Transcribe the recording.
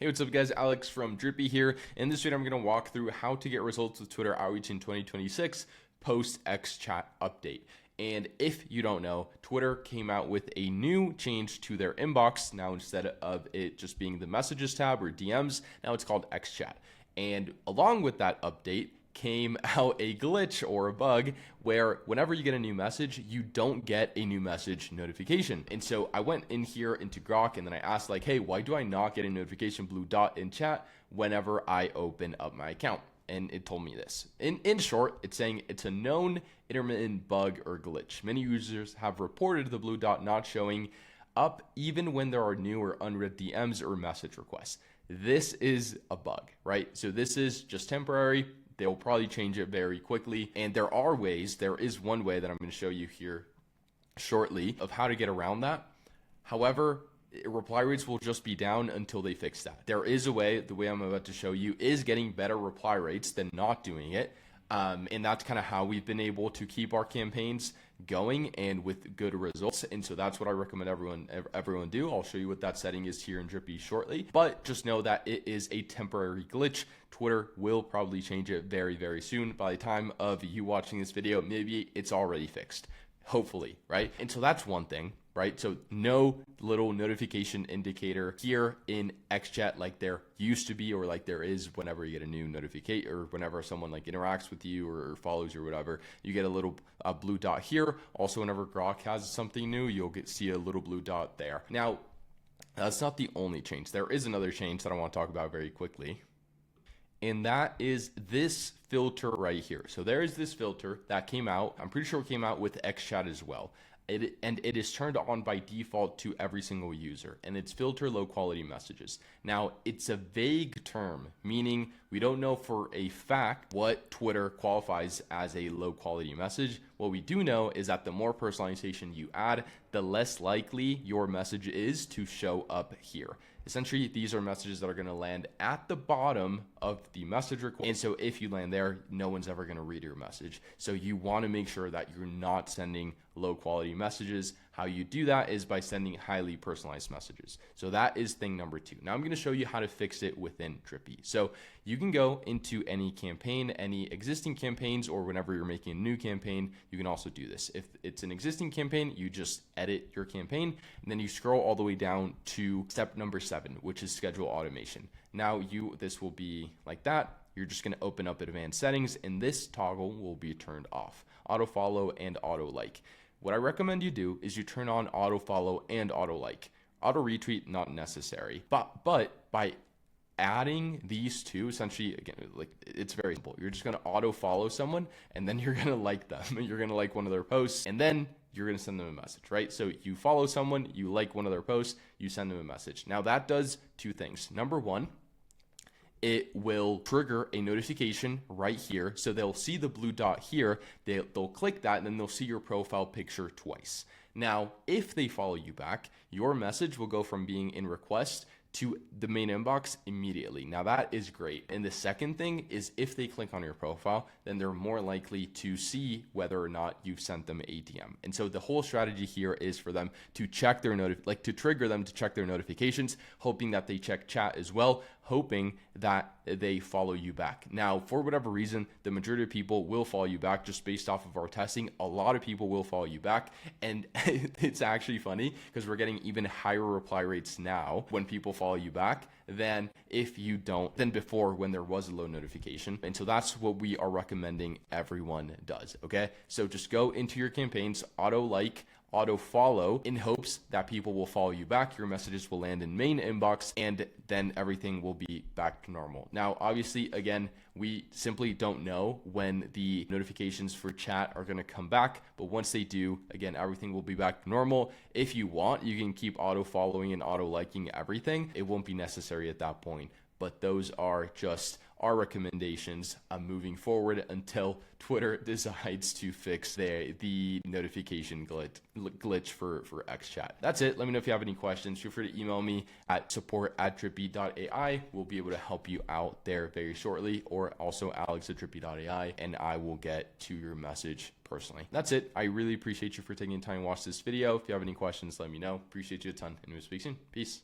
Hey, what's up guys? Alex from Drippi here. In this video, I'm going to walk through how to get results with Twitter outreach in 2026 post XChat update. And if you don't know, Twitter came out with a new change to their inbox. Now, instead of it just being the messages tab or DMs, now it's called XChat. And along with that update came out a glitch or a bug where whenever you get a new message, you don't get a new message notification. And so I went in here into Grok and then I asked like, hey, why do I not get a notification blue dot in chat whenever I open up my account? And it told me this. In short, it's saying it's a known intermittent bug or glitch. Many users have reported the blue dot not showing up even when there are new or unread DMs or message requests. This is a bug, right? So this is just temporary. They'll probably change it very quickly. And there are ways, there is one way that I'm going to show you here shortly of how to get around that. However, reply rates will just be down until they fix that. There is a way, the way I'm about to show you is getting better reply rates than not doing it. And that's kind of how we've been able to keep our campaigns going and with good results. And so that's what I recommend everyone do. I'll show you what that setting is here in Drippi shortly, but just know that it is a temporary glitch. Twitter will probably change it very, very soon. By the time of you watching this video, maybe it's already fixed, hopefully, right? And so that's one thing, right? So no little notification indicator here in XChat like there used to be, or like there is whenever you get a new notification or whenever someone like interacts with you or follows you or whatever, you get a little blue dot here. Also, whenever Grok has something new, you'll see a little blue dot there. Now, that's not the only change. There is another change that I want to talk about very quickly. And that is this filter right here. So there is this filter that came out. I'm pretty sure it came out with XChat as well. It is turned on by default to every single user, and it's filter low quality messages. Now, it's a vague term, meaning we don't know for a fact what Twitter qualifies as a low quality message. What we do know is that the more personalization you add, the less likely your message is to show up here. Essentially, these are messages that are going to land at the bottom of the message request. And so if you land there, no one's ever going to read your message. So you want to make sure that you're not sending low quality messages. How you do that is by sending highly personalized messages. So that is thing number 2. Now I'm going to show you how to fix it within Drippi. So you can go into any campaign, any existing campaigns, or whenever you're making a new campaign, you can also do this. If it's an existing campaign, you just edit your campaign, and then you scroll all the way down to step number 7, which is schedule automation. Now this will be like that. You're just going to open up advanced settings, and this toggle will be turned off. Auto follow and auto like. What I recommend you do is you turn on auto follow and auto like. Auto retweet, not necessary. But by adding these two, essentially, again, like it's very simple. You're just going to auto follow someone, and then you're going to like them. You're going to like one of their posts, and then you're going to send them a message, right? So you follow someone, you like one of their posts, you send them a message. Now that does 2 things. Number 1, it will trigger a notification right here. So they'll see the blue dot here, they'll click that, and then they'll see your profile picture twice. Now, if they follow you back, your message will go from being in request to the main inbox immediately. Now that is great. And the second thing is if they click on your profile, then they're more likely to see whether or not you've sent them a DM. And so the whole strategy here is for them to check their to trigger them to check their notifications, hoping that they check chat as well, hoping that they follow you back. Now, for whatever reason, the majority of people will follow you back just based off of our testing. A lot of people will follow you back. And it's actually funny because we're getting even higher reply rates now when people follow you back than if you don't, than before when there was a low notification. And so that's what we are recommending everyone does. Okay. So just go into your campaigns, auto like, auto follow, in hopes that people will follow you back. Your messages will land in main inbox, and then everything will be back to normal. Now, obviously, again, we simply don't know when the notifications for chat are going to come back, but once they do, again, everything will be back to normal. If you want, you can keep auto following and auto liking everything. It won't be necessary at that point, but those are just our recommendations moving forward until Twitter decides to fix the notification glitch for XChat. That's it. Let me know if you have any questions. Feel free to email me at support@drippi.ai. We'll be able to help you out there very shortly, or also alex@drippi.ai, and I will get to your message personally. That's it. I really appreciate you for taking the time to watch this video. If you have any questions, let me know. Appreciate you a ton, and we'll speak soon. Peace.